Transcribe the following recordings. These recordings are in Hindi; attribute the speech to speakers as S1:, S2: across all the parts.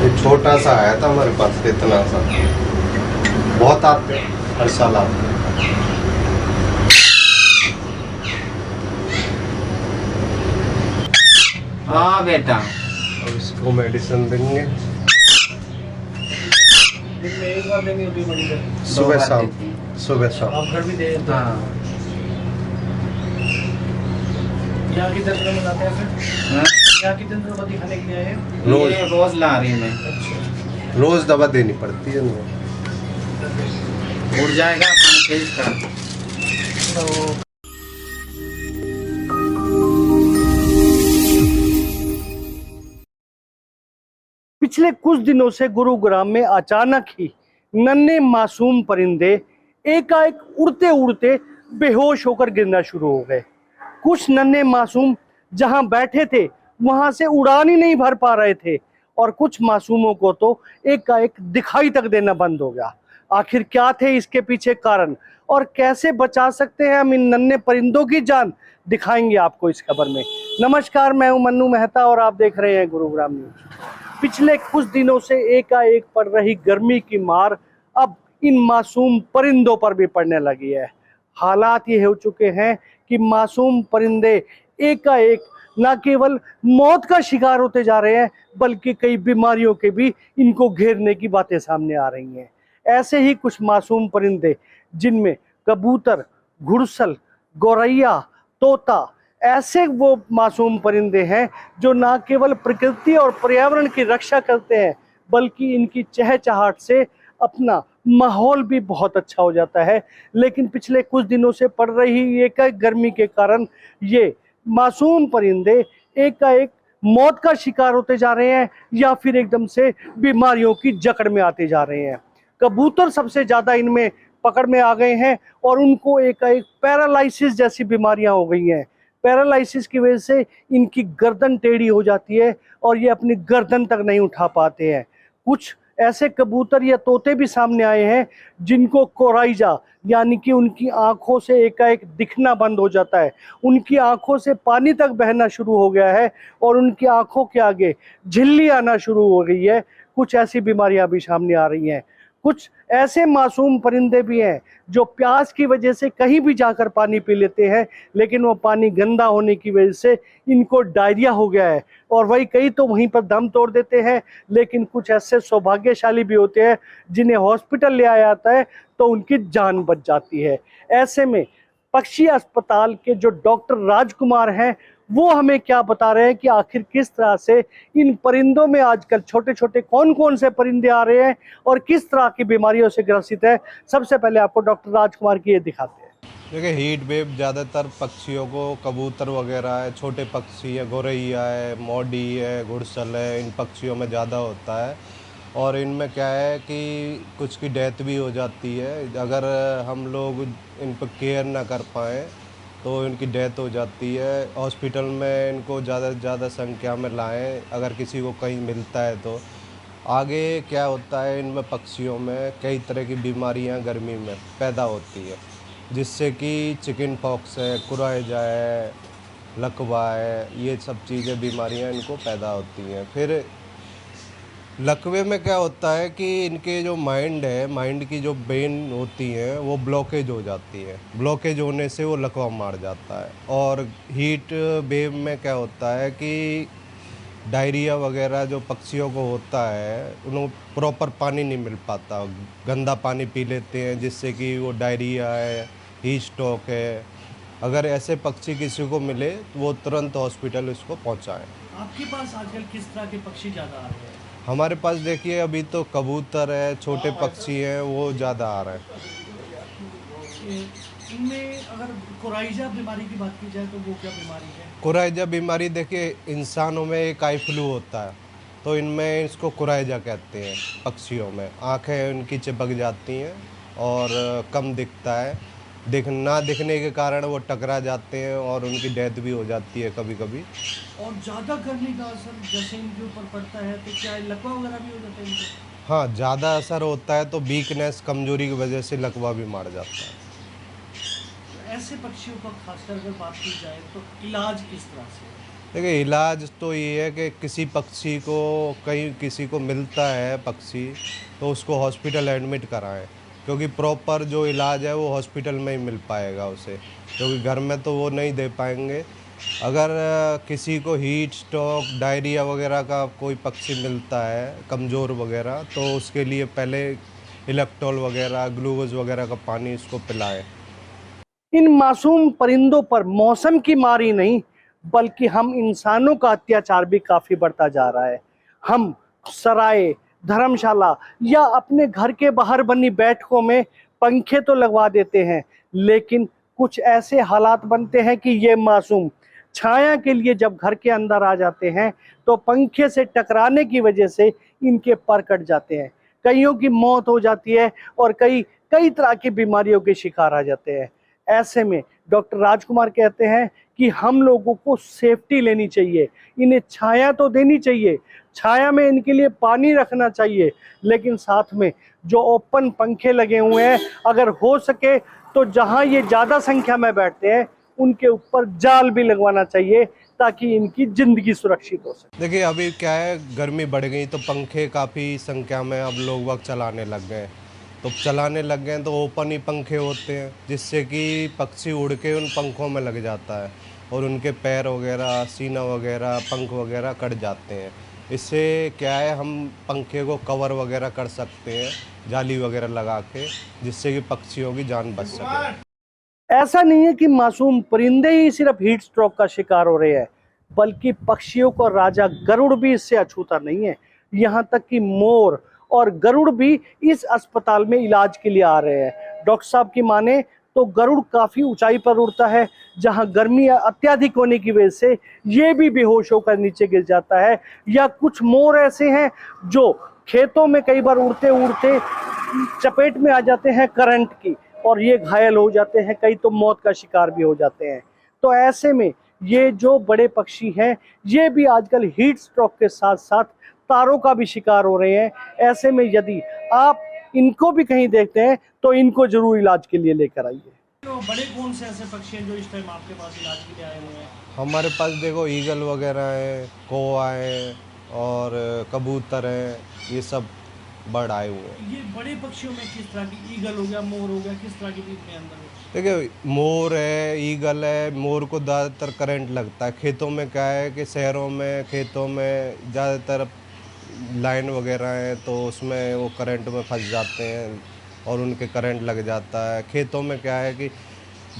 S1: ये छोटा सा आया था हमारे पास, इतना सा। बहुत आते हैं, हर साल आते हैं।
S2: हाँ बेटा,
S1: अब इसको मेडिसिन देंगे
S3: दिन में एक बार देंगे अभी मेडिसिन।
S1: सुबह
S2: बार
S1: शाम।
S2: देती हैं।
S1: सुबह शाम।
S3: आप घर भी दे देते हैं।
S2: हाँ
S3: यहाँ की तंत्र बनाते हैं फिर?
S2: हाँ?
S3: यहाँ की तंत्र दिखाने के लिए आए हैं?
S1: रोज।
S2: ये रोज ला रही मैं।
S3: अच्छा।
S1: रोज दवा देनी पड़ती है इनको।
S2: उड़ जाएगा अपन तेज का।
S3: तो पिछले कुछ दिनों से गुरुग्राम में अचानक ही नन्हे मासूम परिंदे एकाएक उड़ते उड़ते बेहोश होकर गिरना शुरू हो गए। कुछ नन्हे मासूम जहां बैठे थे वहां से उड़ान ही नहीं भर पा रहे थे और कुछ मासूमों को तो एकाएक दिखाई तक देना बंद हो गया। आखिर क्या थे इसके पीछे कारण और कैसे बचा सकते हैं हम इन नन्हे परिंदों की जान, दिखाएंगे आपको इस खबर में। नमस्कार, मैं हूं मन्नू मेहता और आप देख रहे हैं गुरुग्राम न्यूज। पिछले कुछ दिनों से एकाएक पड़ रही गर्मी की मार अब इन मासूम परिंदों पर भी पड़ने लगी है। हालात ये हो चुके हैं कि मासूम परिंदे एकाएक न केवल मौत का शिकार होते जा रहे हैं बल्कि कई बीमारियों के भी इनको घेरने की बातें सामने आ रही हैं। ऐसे ही कुछ मासूम परिंदे जिनमें कबूतर, घुड़सल, गौरैया, तोता, ऐसे वो मासूम परिंदे हैं जो ना केवल प्रकृति और पर्यावरण की रक्षा करते हैं बल्कि इनकी चहचहाट से अपना माहौल भी बहुत अच्छा हो जाता है। लेकिन पिछले कुछ दिनों से पड़ रही एकाएक गर्मी के कारण ये मासूम परिंदे एकाएक मौत का शिकार होते जा रहे हैं या फिर एकदम से बीमारियों की जकड़ में आते जा रहे हैं। कबूतर सबसे ज्यादा इनमें पकड़ में आ गए हैं और उनको एकाएक पैरालाइसिस जैसी बीमारियां हो गई हैं। पैरालाइसिस की वजह से इनकी गर्दन टेढ़ी हो जाती है और ये अपनी गर्दन तक नहीं उठा पाते हैं। कुछ ऐसे कबूतर या तोते भी सामने आए हैं जिनको कोराइजा यानी कि उनकी आंखों से एकाएक दिखना बंद हो जाता है, उनकी आंखों से पानी तक बहना शुरू हो गया है और उनकी आंखों के आगे झिल्ली आना शुरू हो गई है। कुछ ऐसी बीमारियां भी सामने आ रही हैं। कुछ ऐसे मासूम परिंदे भी हैं जो प्यास की वजह से कहीं भी जाकर पानी पी लेते हैं लेकिन वो पानी गंदा होने की वजह से इनको डायरिया हो गया है और वही कई तो वहीं पर दम तोड़ देते हैं। लेकिन कुछ ऐसे सौभाग्यशाली भी होते हैं जिन्हें हॉस्पिटल ले आया जाता है तो उनकी जान बच जाती है। ऐसे में पक्षी अस्पताल के जो डॉक्टर राजकुमार हैं वो हमें क्या बता रहे हैं कि आखिर किस तरह से इन परिंदों में आजकल छोटे छोटे कौन कौन से परिंदे आ रहे हैं और किस तरह की बीमारियों से ग्रसित है। सबसे पहले आपको डॉक्टर राजकुमार की ये दिखाते हैं।
S1: देखिए, हीट वेव ज़्यादातर पक्षियों को, कबूतर वगैरह है, छोटे पक्षी है, गौरैया है, मौडी है, घुड़सल है, इन पक्षियों में ज़्यादा होता है। और इनमें क्या है कि कुछ की डेथ भी हो जाती है अगर हम लोग इन पर केयर ना कर पाएँ तो इनकी डेथ हो जाती है। हॉस्पिटल में इनको ज़्यादा से ज़्यादा संख्या में लाएं अगर किसी को कहीं मिलता है तो। आगे क्या होता है, इनमें पक्षियों में कई तरह की बीमारियां गर्मी में पैदा होती है जिससे कि चिकन पॉक्स है, कुराइजा है, लकवा है, ये सब चीज़ें बीमारियां इनको पैदा होती हैं। फिर लकवे में क्या होता है कि इनके जो माइंड है, माइंड की जो ब्रेन होती है वो ब्लॉकेज हो जाती है। ब्लॉकेज होने से वो लकवा मार जाता है। और हीट वेव में क्या होता है कि डायरिया वगैरह जो पक्षियों को होता है उन्हें प्रॉपर पानी नहीं मिल पाता, गंदा पानी पी लेते हैं जिससे कि वो डायरिया है, हीट स्ट्रोक है। अगर ऐसे पक्षी किसी को मिले तो वो तुरंत हॉस्पिटल उसको पहुंचाएं।
S3: आपके पास आजकल किस तरह के पक्षी ज्यादा आ रहे हैं?
S1: हमारे पास देखिए अभी तो कबूतर है, छोटे पक्षी हैं, वो ज़्यादा आ रहे हैं।
S3: इनमें अगर कोराइजा बीमारी की बात की जाए तो वो क्या बीमारी है?
S1: कुराइजा बीमारी देखिए, इंसानों में एक आई फ्लू होता है तो इनमें इसको कुराइजा कहते हैं। पक्षियों में आंखें उनकी चिपक जाती हैं और कम दिखता है, ना दिखने के कारण वो टकरा जाते हैं और उनकी डेथ भी हो जाती है कभी कभी।
S3: और ज़्यादा गर्मी का असर जैसे इनके ऊपर पड़ता है तो क्या लकवा वगैरह भी हो जाता है इनको?
S1: हाँ, ज़्यादा असर होता है तो वीकनेस, कमजोरी की वजह से लकवा भी मार जाता है।
S3: तो ऐसे पक्षियों का खासकर अगर बात की जाए तो इलाज किस तरह से?
S1: देखिए इलाज तो ये है कि किसी पक्षी को कहीं किसी को मिलता है पक्षी तो उसको हॉस्पिटल एडमिट कराएं, क्योंकि प्रॉपर जो इलाज है वो हॉस्पिटल में ही मिल पाएगा उसे, क्योंकि घर में तो वो नहीं दे पाएंगे। अगर किसी को हीट स्ट्रोक डायरिया वगैरह का कोई पक्षी मिलता है कमज़ोर वगैरह, तो उसके लिए पहले इलेक्ट्रॉल वगैरह ग्लूकोज वगैरह का पानी इसको पिलाएं।
S3: इन मासूम परिंदों पर मौसम की मारी नहीं, बल्कि हम इंसानों का अत्याचार भी काफी बढ़ता जा रहा है। हम सराय, धर्मशाला या अपने घर के बाहर बनी बैठकों में पंखे तो लगवा देते हैं, लेकिन कुछ ऐसे हालात बनते हैं कि ये मासूम छाया के लिए जब घर के अंदर आ जाते हैं तो पंखे से टकराने की वजह से इनके पर कट जाते हैं। कईयों की मौत हो जाती है और कई कई तरह की बीमारियों के शिकार आ जाते हैं। ऐसे में डॉक्टर राजकुमार कहते हैं कि हम लोगों को सेफ्टी लेनी चाहिए, इन्हें छाया तो देनी चाहिए, छाया में इनके लिए पानी रखना चाहिए, लेकिन साथ में जो ओपन पंखे लगे हुए हैं, अगर हो सके तो जहां ये ज़्यादा संख्या में बैठते हैं उनके ऊपर जाल भी लगवाना चाहिए ताकि इनकी ज़िंदगी सुरक्षित हो सके।
S1: देखिए अभी क्या है, गर्मी बढ़ गई तो पंखे काफ़ी संख्या में अब लोग वक्त चलाने लग गए, तो चलाने लग गए तो ओपन ही पंखे होते हैं, जिससे कि पक्षी उड़ के उन पंखों में लग जाता है और उनके पैर वगैरह सीना वगैरह पंख वगैरह कट जाते हैं। इससे क्या है, हम पंखे को कवर वगैरह कर सकते हैं जाली वगैरह लगा के, जिससे कि पक्षियों की जान बच सके।
S3: ऐसा नहीं है कि मासूम परिंदे ही सिर्फ हीट स्ट्रोक का शिकार हो रहे हैं, बल्कि पक्षियों का राजा गरुड़ भी इससे अछूता नहीं है। यहाँ तक कि मोर और गरुड़ भी इस अस्पताल में इलाज के लिए आ रहे हैं। डॉक्टर साहब की माने तो गरुड़ काफी ऊंचाई पर उड़ता है, जहां गर्मी अत्यधिक होने की वजह से ये भी बेहोश होकर नीचे गिर जाता है। या कुछ मोर ऐसे हैं जो खेतों में कई बार उड़ते उड़ते चपेट में आ जाते हैं करंट की और ये घायल हो जाते हैं, कई तो मौत का शिकार भी हो जाते हैं। तो ऐसे में ये जो बड़े पक्षी हैं ये भी आजकल हीट स्ट्रोक के साथ साथ तारों का भी शिकार हो रहे हैं। ऐसे में यदि आप इनको भी कहीं देखते हैं तो इनको जरूर इलाज के लिए लेकर आइए। तो बड़े कौन से ऐसे पक्षी हैं जो इस टाइम आपके पास इलाज के लिए आए हुए हैं?
S1: हमारे पास देखो ईगल वगैरह है, कौवा है और कबूतर है, ये सब बर्ड आए हुए हैं।
S3: ये बड़े पक्षियों में किस तरह की, ईगल हो गया, मोर हो गया, किस तरह के बीच में अंदर है?
S1: देखिए मोर है, ईगल है। मोर को ज़्यादातर करंट लगता है खेतों में, क्या है कि शहरों में खेतों में ज़्यादातर लाइन वगैरह है तो उसमें वो करंट में फंस जाते हैं और उनके करंट लग जाता है। खेतों में क्या है कि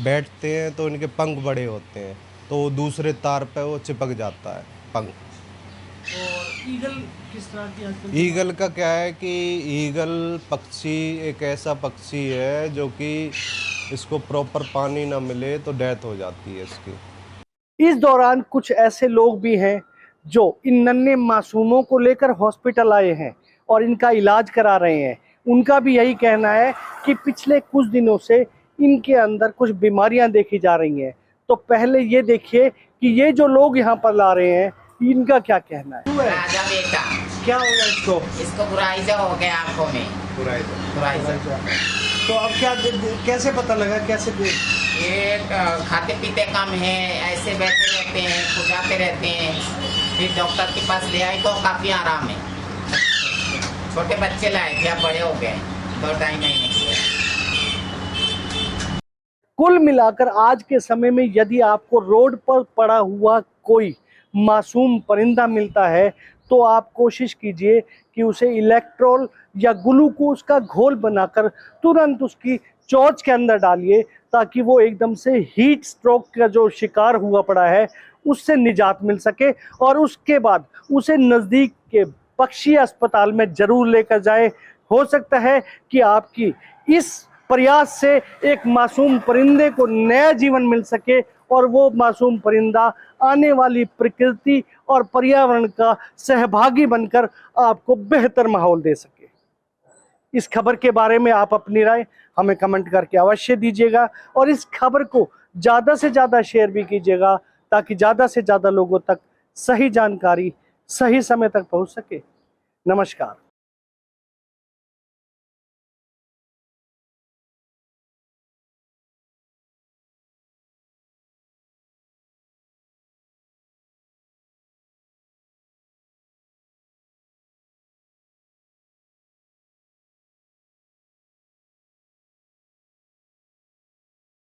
S1: बैठते हैं तो उनके पंख बड़े होते हैं तो वो दूसरे तार पे वो चिपक जाता है पंख।
S3: और ईगल किस तरह की आजकल?
S1: ईगल का क्या है कि ईगल पक्षी एक ऐसा पक्षी है जो कि इसको प्रॉपर पानी ना मिले तो डेथ हो जाती है इसकी।
S3: इस दौरान कुछ ऐसे लोग भी हैं जो इन नन्हे मासूमों को लेकर हॉस्पिटल आए हैं और इनका इलाज करा रहे हैं। उनका भी यही कहना है कि पिछले कुछ दिनों से इनके अंदर कुछ बीमारियां देखी जा रही हैं। तो पहले ये देखिए कि ये जो लोग यहाँ पर ला रहे हैं इनका क्या कहना है।
S2: राजा बेटा
S3: क्या हो गया इसको?
S2: इसको बुराइजा हो गया आंखों में। बुराइजा
S3: तो अब क्या, कैसे पता लगा, कैसे
S2: ये खाते पीते कम है, ऐसे बैठे रहते हैं, खुजाते रहते हैं। फिर डॉक्टर के पास ले आई तो काफी आराम है। छोटे बच्चे लाए थे, अब बड़े हो गए, 2-2.5 महीने के।
S3: कुल मिलाकर आज के समय में यदि आपको रोड पर पड़ा हुआ कोई मासूम परिंदा मिलता है तो आप कोशिश कीजिए कि उसे इलेक्ट्रोल या ग्लूकोज का घोल बनाकर तुरंत उसकी चोंच के अंदर डालिए, ताकि वो एकदम से हीट स्ट्रोक का जो शिकार हुआ पड़ा है उससे निजात मिल सके। और उसके बाद उसे नज़दीक के पक्षी अस्पताल में जरूर लेकर जाए। हो सकता है कि आपकी इस प्रयास से एक मासूम परिंदे को नया जीवन मिल सके और वो मासूम परिंदा आने वाली प्रकृति और पर्यावरण का सहभागी बनकर आपको बेहतर माहौल दे सके। इस खबर के बारे में आप अपनी राय हमें कमेंट करके अवश्य दीजिएगा और इस खबर को ज़्यादा से ज़्यादा शेयर भी कीजिएगा, ताकि ज़्यादा से ज़्यादा लोगों तक सही जानकारी सही समय तक पहुंच सके। नमस्कार।